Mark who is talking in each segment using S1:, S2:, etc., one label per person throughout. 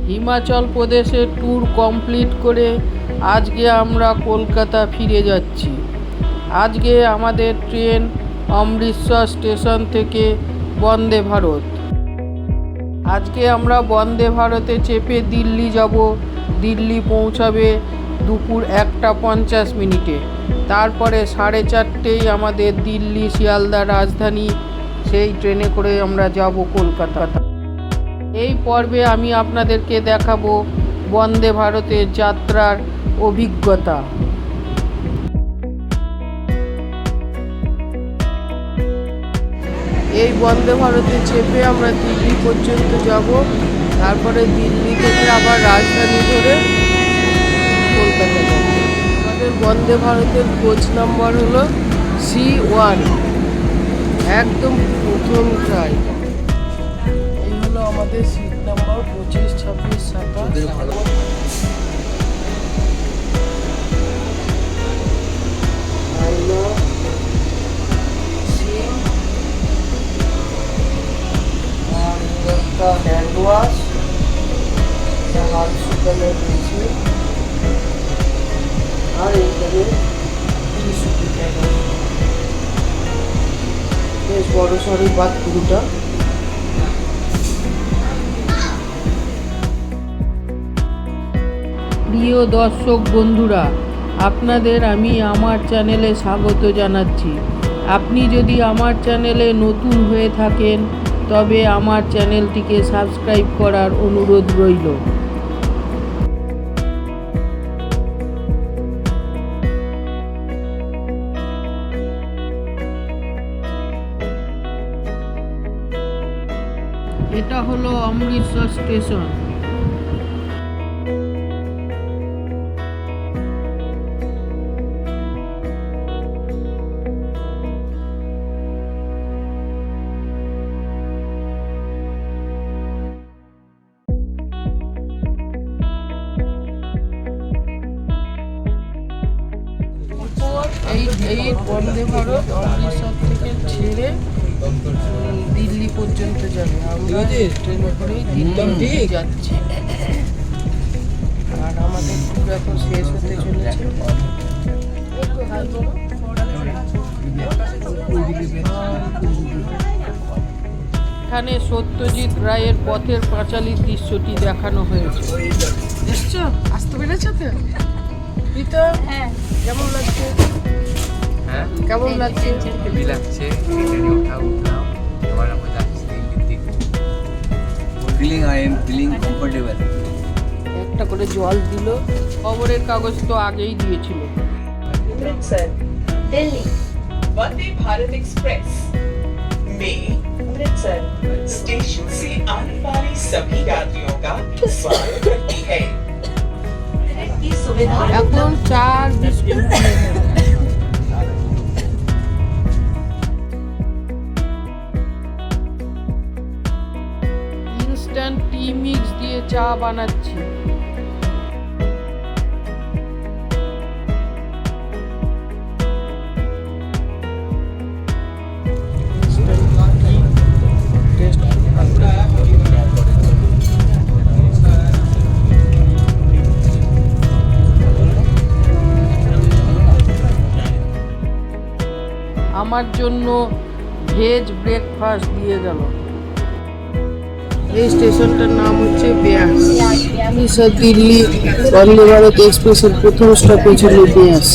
S1: হিমাচল প্রদেশের tour complete করে আজকে আমরা কলকাতা ফিরে যাচ্ছি। আজকে আমাদের ট্রেন অমৃতসর স্টেশন থেকে বন্দে ভারত। আজকে আমরা বন্দে ভারতে চেপে দিল্লি যাব। দিল্লি পৌঁছাবে দুপুর 1:50। তারপরে 4:30 আমাদের দিল্লি শিয়ালদা রাজধানী, সেই ট্রেনে করে আমরা যাব কলকাতা। এই পর্বে আমি আপনাদেরকে দেখাবো বন্দে ভারতের যাত্রার অভিজ্ঞতা। এই বন্দে ভারতে চেপে আমরা দিল্লি পর্যন্ত যাব, তারপরে দিল্লি থেকে আবার রাজধানী ধরে কলকাতা যাব। আমাদের বন্দে ভারতের কোচ নাম্বার হলো C1, একদম প্রথমটাই। এই হলো আমাদের সিট নাম্বার 25, 26, 27। হ্যান্ড ওয়াশ, হাত শুকানো রয়েছে, আর এইখানে টিস্যু পেপার। বেশ বড় সড়ো বাথরুমটা। প্রিয় দর্শক বন্ধুরা, আপনাদের আমি আমার চ্যানেলে স্বাগত জানাচ্ছি। আপনি যদি আমার চ্যানেলে নতুন হয়ে থাকেন তবে আমার চ্যানেলটিকে সাবস্ক্রাইব করার অনুরোধ রইল। এটা হলো অমৃতসর স্টেশন। এই বন্দে ভারত অমৃতসর থেকে ছেড়ে দিল্লি পর্যন্ত যাবে। আমরা ট্রেনে করেই দিল্লি যাচ্ছি, আর আমাদের ট্যুর এখন শেষ হতে চলেছে। এখানে সত্যজিৎ রায়ের পথের পাঁচালীর দৃশ্যটি দেখানো হয়েছে। এসছো, আসতে পেরেছো তো? হ্যাঁ, কেমন লাগছে?
S2: হ্যাঁ,
S1: কেমন লাগছে?
S2: হেভি লাগছে। ট্রেনে উঠলাম, এবার আমরা যাচ্ছি দিল্লির দিকে। I am feeling comfortable.
S1: একটা করে জল দিল। খবরের কাগজ তো আগেই দিয়েছিল।
S3: अमृतसर दिल्ली वंदे भारत एक्सप्रेस में अमृतसर स्टेशन से आने वाले सभी यात्रियों का स्वागत करती है। की सुविधा
S1: এখন চার বিস্কুট ইনস্ট্যান্ট টি মিক্স দিয়ে চা বানাচ্ছি। আমার জন্য ভেজ ব্রেকফাস্ট দিয়ে গেল। এই স্টেশনটার নাম হচ্ছে বেয়াস। দিল্লি বন্দে ভারত এক্সপ্রেসের প্রথম স্টপেজ হলো বেয়াস।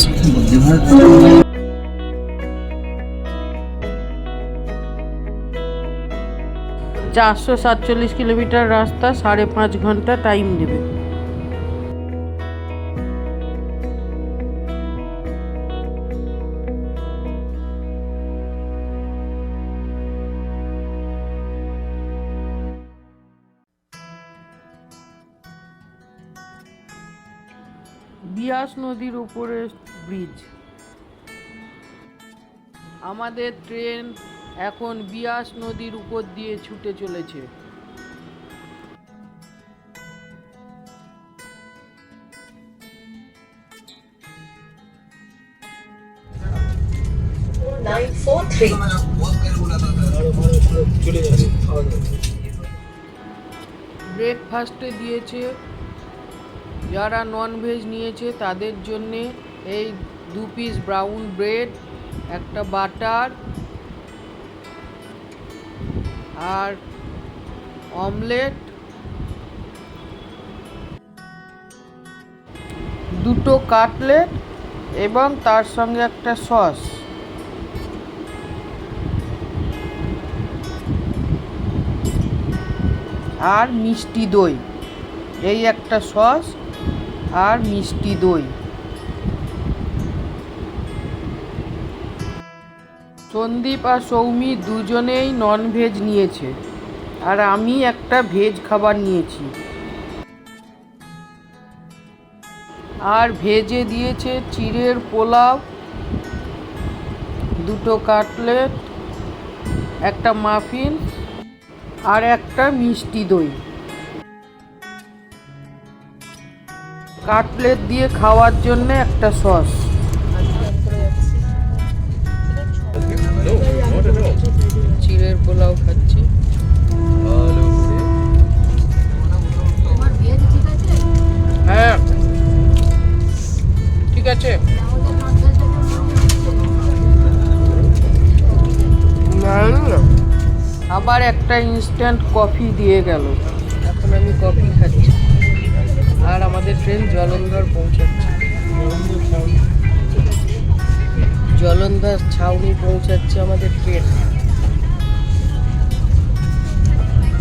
S1: 447 কিলোমিটার রাস্তা, 5.5 ঘন্টা টাইম নেবে। বিয়াস নদীর উপরে ব্রিজ। আমাদের ট্রেন এখন বিয়াস নদীর উপর দিয়ে ছুটে চলেছে। ব্রেকফাস্টে দিয়েছে যারা ননভেজ নিয়েছে তাদের জন্যে এই 2 পিস ব্রাউন ব্রেড, একটা বাটার আর অমলেট, 2টো কাটলেট এবং তার সঙ্গে একটা সস। আর মিষ্টি দই, এই একটা সস আর মিষ্টি দই। সন্দীপ আর সৌমি দুজনেই ননভেজ নিয়েছে আর আমি একটা ভেজ খাবার নিয়েছি। আর ভেজে দিয়েছে চিড়ের পোলাও, 2টো কাটলেট, একটা মাফিন আর একটা মিষ্টি দই। কাটলেট দিয়ে খাওয়ার জন্য একটা সস। চিড়ের পোলাও খাচ্ছি। হ্যাঁ ঠিক আছে। আবার একটা ইনস্ট্যান্ট কফি দিয়ে গেল, এখন আমি কফি খাচ্ছি। আর আমাদের ট্রেন জলন্ধর পৌঁছাচ্ছে, জলন্ধর ছাউনি পৌঁছাচ্ছে আমাদের ট্রেন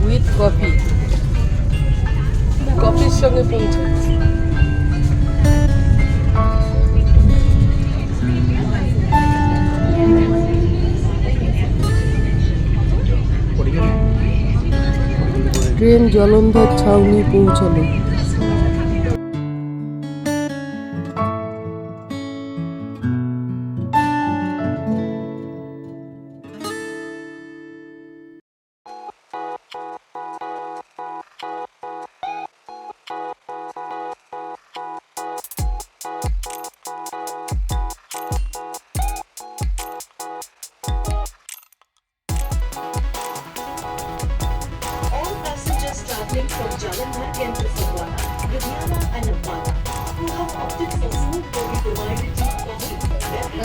S1: উইথ কফি, কফির সঙ্গে পৌঁছাচ্ছে। ট্রেন জলন্ধর ছাউনি পৌঁছালো।
S3: Traveling from Jalandhar into Fagwana, Ludhiana and Ambala, who have opted for food will be provided to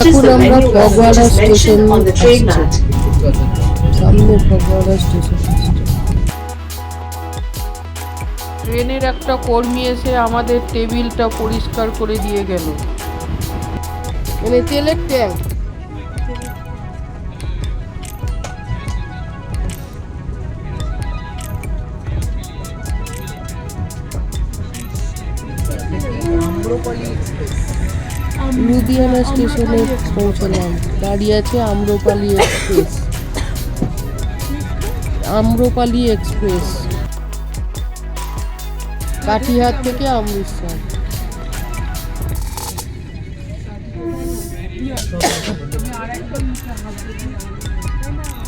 S1: এখন আমরা ফগওয়ারা station
S3: on the train mat.
S1: সামনে ফগওয়ারা স্টেশন। ট্রেনের একটা কর্মী এসে আমাদের টেবিলটা পরিষ্কার করে দিয়ে গেল। মানে তেলের ট্যাঙ্ক। লুধিয়ানা স্টেশনে পৌঁছলাম, দাঁড়িয়ে আছে আম্রপালি এক্সপ্রেস। আম্রপালি এক্সপ্রেস কাঠিহাট থেকে অমৃতসর।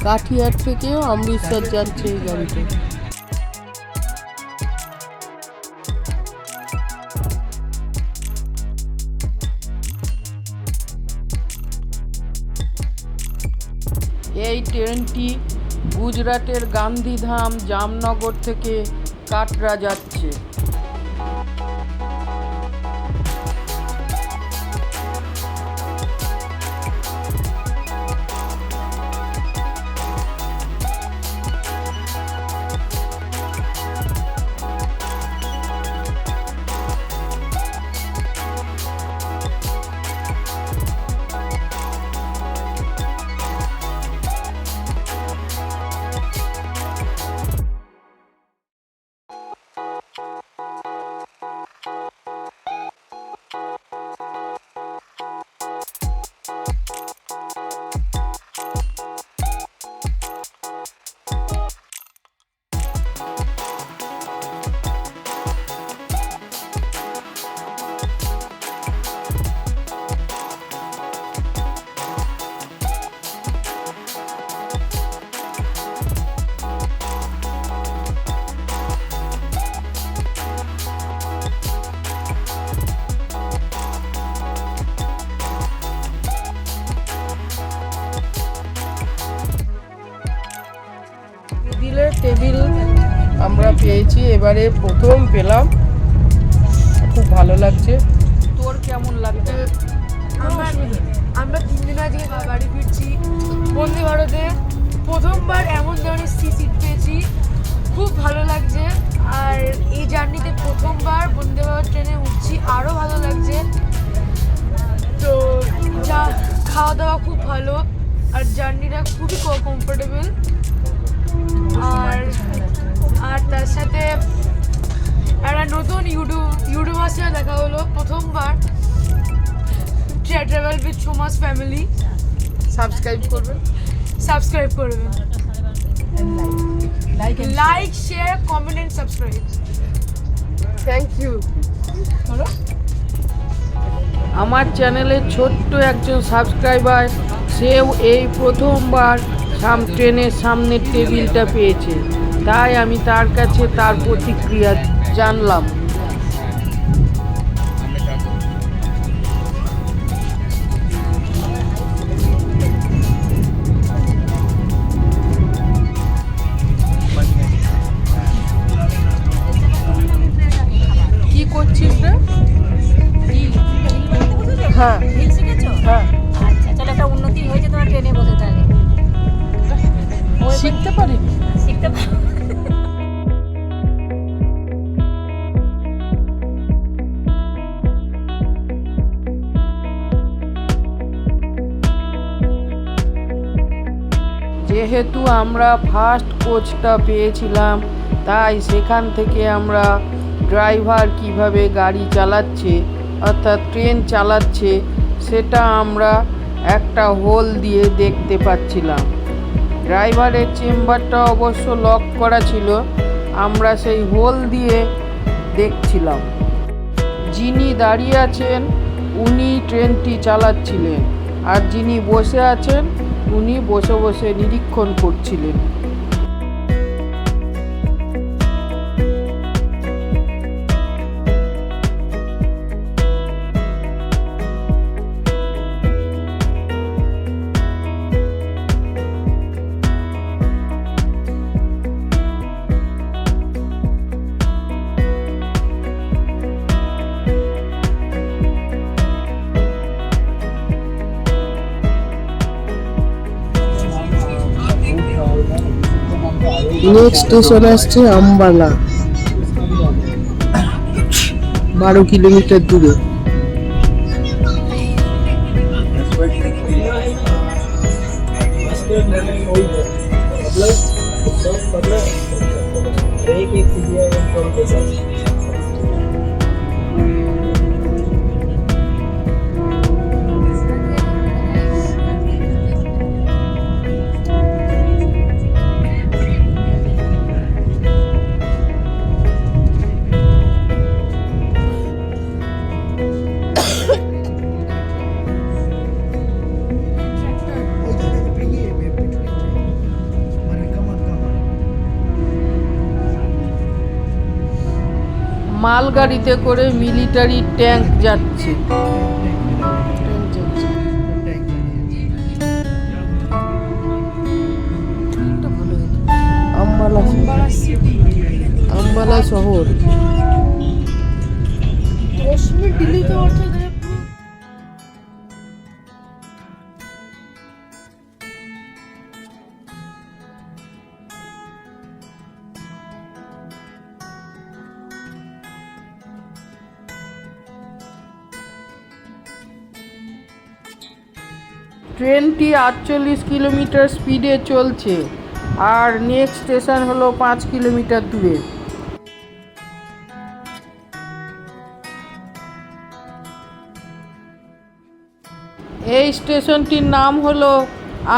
S1: কাঠিহাট থেকে অমৃতসর যাচ্ছে এই গাড়িতে। এই ট্রেনটি গুজরাটের গান্ধীধাম জামনগর থেকে কাটরা যাচ্ছে। পেয়েছি, এবারে প্রথম পেলাম, খুব ভালো লাগছে।
S4: তোর কেমন লাগছে?
S5: আমরা 3 দিন আজকে বাড়ি ফিরছি। বন্দে ভারতে প্রথমবার এমন ধরনের সিট পেয়েছি, খুব ভালো লাগছে। আর এই জার্নিতে প্রথমবার বন্দে ভারত ট্রেনে উঠছি, আরও ভালো লাগছে। তো যা খাওয়া দাওয়া খুব ভালো, আর জার্নিটা খুবই কমফোর্টেবল। আর তার সাথে একটা নতুন ইউটিউবার সাথে দেখা হলো প্রথমবার, travel with Soma's family.
S1: Subscribe করবেন,
S5: like share comment and subscribe.
S1: Thank you. আমার চ্যানেলে ছোট্ট একজন সাবস্ক্রাইবার, সেও এই প্রথমবার ট্রেনের সামনের টেবিলটা পেয়েছে, তাই আমি তার কাছে তার প্রতিক্রিয়া জানলাম। কি করছিস রে? হ্যাঁ
S4: রিল শিখেছো?
S1: হ্যাঁ,
S4: আচ্ছা, চলো, একটা উন্নতি হয়েছে তোমার ট্রেনে বসে। তাহলে
S1: শিখতে পারিনি।
S4: শিখতে পারো।
S1: যেহেতু আমরা ফার্স্ট কোচটা পেয়েছিলাম, তাই সেখান থেকে আমরা ড্রাইভার কিভাবে গাড়ি চালাচ্ছে অর্থাৎ ট্রেন চালাচ্ছে সেটা আমরা একটা হোল দিয়ে দেখতে পাচ্ছিলাম। ড্রাইভারের চেম্বারটা অবশ্য লক করা ছিল, আমরা সেই হোল দিয়ে দেখছিলাম। যিনি দাঁড়িয়ে আছেন উনি ট্রেনটি চালাচ্ছিলেন, আর যিনি বসে আছেন উনি বসে বসে নিরীক্ষণ করছিলেন। নেক্সট স্টেশন আসছে আম্বালা, 12 কিলোমিটার দূরে। মালগাড়িতে করে মিলিটারি ট্যাঙ্ক যাচ্ছে। আম্বালা শহর।
S5: 10 মিনিট দিল্লিতে অর্থাৎ
S1: ট্রেনটি 48 কিলোমিটার স্পিডে চলছে, আর নেক্সট স্টেশন হলো 5 কিলোমিটার দূরে। এই স্টেশনটির নাম হলো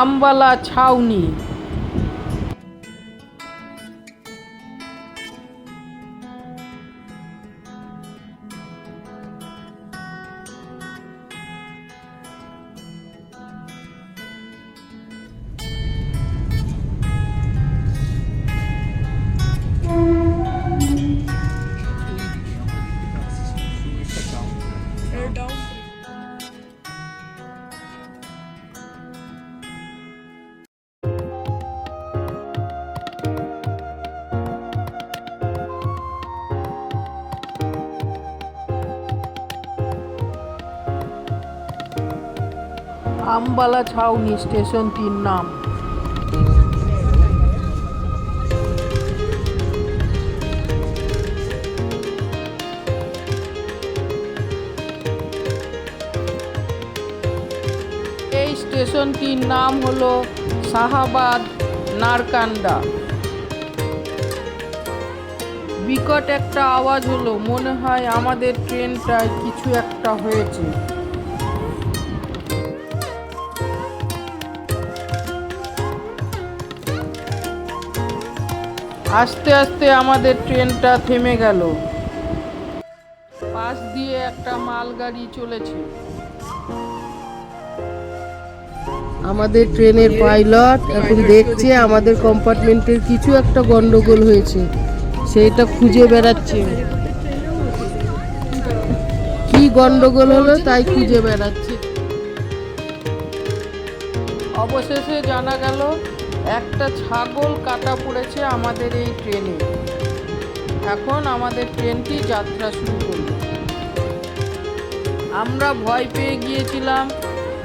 S1: আম্বালা ছাউনি। আমবালা ছাউনি স্টেশনটির নাম। এই স্টেশনটির নাম হলো শাহাবাদ নারকান্দা। বিকট একটা আওয়াজ হলো, মনে হয় আমাদের ট্রেনটায় কিছু একটা হয়েছে। আস্তে আস্তে আমাদের ট্রেনটা থেমে গেল। পাশ দিয়ে একটা মালগাড়ি চলেছে। আমাদের ট্রেনের পাইলট এখন দেখছে আমাদের কম্পার্টমেন্টের কিছু একটা গন্ডগোল হয়েছে, সেটা খুঁজে বেড়াচ্ছে। কি গন্ডগোল হলো তাই খুঁজে বেড়াচ্ছে। অবশেষে জানা গেল একটা ছাগল কাটা পড়েছে আমাদের এই ট্রেনে। এখন আমাদের ট্রেনটি যাত্রা শুরু করল। আমরা ভয় পেয়ে গিয়েছিলাম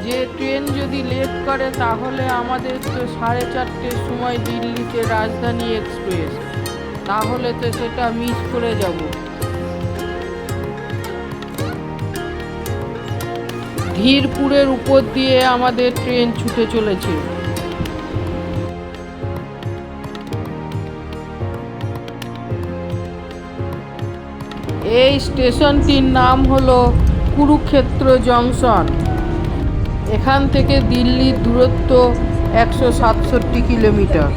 S1: যে ট্রেন যদি লেট করে তাহলে আমাদের তো 4:30 সময় দিল্লিতে রাজধানী এক্সপ্রেস, তাহলে তো সেটা মিস করে যাব। ধীরপুরের উপর দিয়ে আমাদের ট্রেন ছুটে চলেছে। এই স্টেশনটির নাম হলো কুরুক্ষেত্র জংশন। এখান থেকে দিল্লির দূরত্ব 167 কিলোমিটার।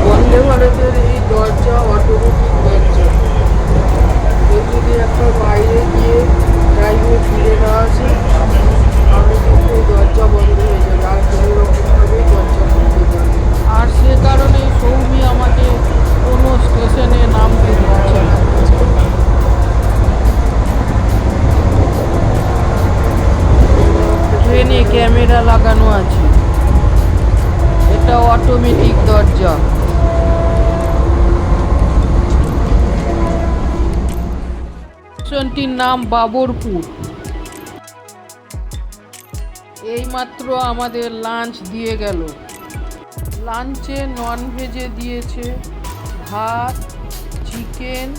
S1: বন্দে ভারতের এই দরজা অটোমেটিক দরজা। যদি একটা বাইরে গিয়ে টাইমে ফিরে না আসে আমি কিন্তু এই দরজা বন্ধ হয়ে যাবে, আর কোনো রকমভাবেই দরজা খুলতে পারবে। আর সে কারণে সৌমি আমাকে কোনো স্টেশনে নামতে দিচ্ছে না। ট্রেনে ক্যামেরা লাগানো আছে, এটা অটোমেটিক দরজা। স্টেশনটির নাম বাবরপুর। এইমাত্র আমাদের লাঞ্চ দিয়ে গেল। লাঞ্চে ননভেজে দিয়েছে ভাত, চিকেন,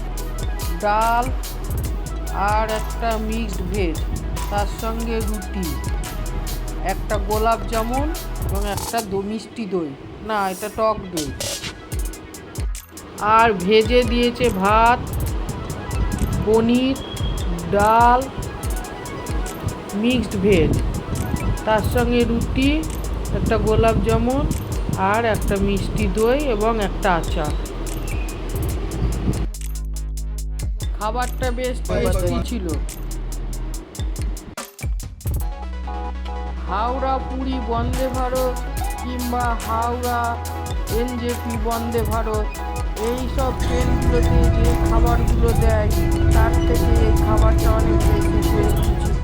S1: ডাল আর একটা মিক্সড ভেজ, তার সঙ্গে রুটি, একটা গোলাপ জামুন এবং একটা মিষ্টি দই, না এটা টক দই। আর ভেজে দিয়েছে ভাত, পনির, ডাল, মিক্সড ভেজ, তার সঙ্গে রুটি, একটা গোলাপ জামুন আর একটা মিষ্টি দই এবং একটা আচার। খাবারটা বেশ টেস্টি ছিল। হাওড়া পুরী বন্দে ভারত কিংবা হাওড়া এনজেপি বন্দে ভারত এই সব ট্রেনগুলোতে যে খাবারগুলো দেয় তার থেকে এই খাবারটা অনেক বেশি টেস্টি ছিল।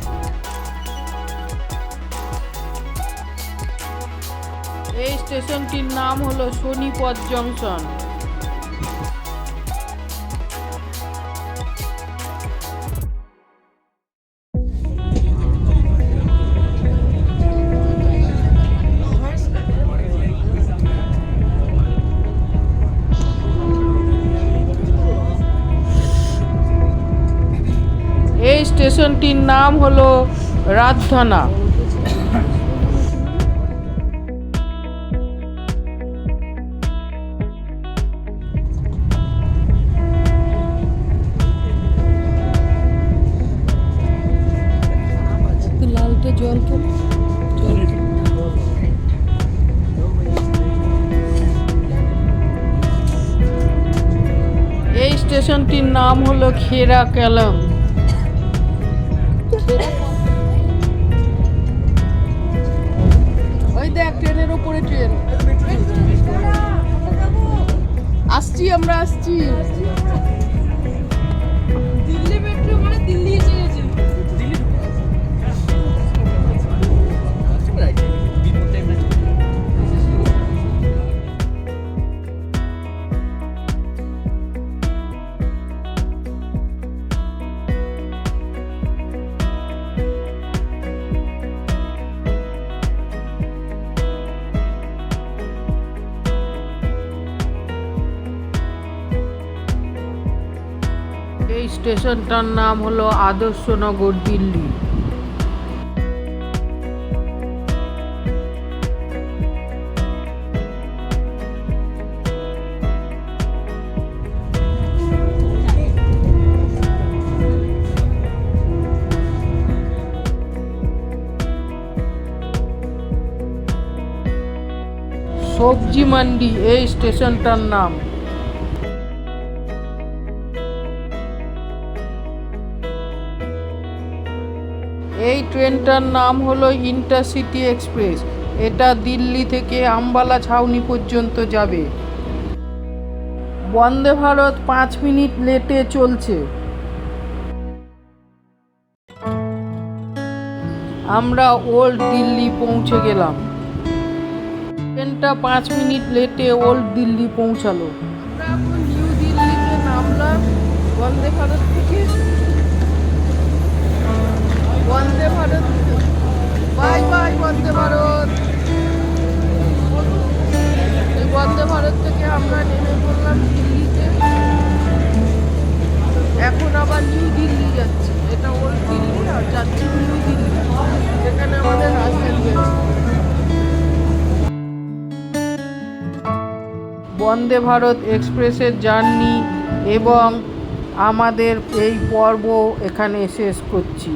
S1: এই স্টেশনটির নাম হলো সোনিপত জংশন। এই স্টেশনটির নাম হলো রাজধানা। লালটা জল তো এই স্টেশনটির নাম হলো খেরা কেলম। ওই দেখ ট্রেনের উপরে ট্রেন আসছি, আমরা আসছি। দিল্লি মেট্রো মানে দিল্লি এসে গেছে। এই স্টেশনটার নাম হলো আদর্শনগর, দিল্লি। সবজি মান্ডি এই স্টেশনটার নাম। এই ট্রেনটার নাম হলো ইন্টারসিটি এক্সপ্রেস। এটা দিল্লি থেকে আম্বালা ছাউনি পর্যন্ত যাবে। বন্দে ভারত 5 মিনিট লেটে চলছে। আমরা ওল্ড দিল্লি পৌঁছে গেলাম। ট্রেনটা 5 মিনিট লেটে ওল্ড দিল্লি পৌঁছালো। আমরা এখন নিউ দিল্লিতে নামলাম বন্দে ভারত থেকে। Vande Bharat, bye bye Vande Bharat. এই বন্দে ভারত থেকে আমরা নেমে পড়লাম দিল্লিতে। এখন আবার নিউ দিল্লি যাচ্ছি। এটা ওল্ড দিল্লি আর যাচ্ছি নিউ দিল্লি, যেখানে আমাদের রাজধানী আছে। বন্দে ভারত এক্সপ্রেসের জার্নি এবং আমাদের এই পর্ব এখানে শেষ করছি।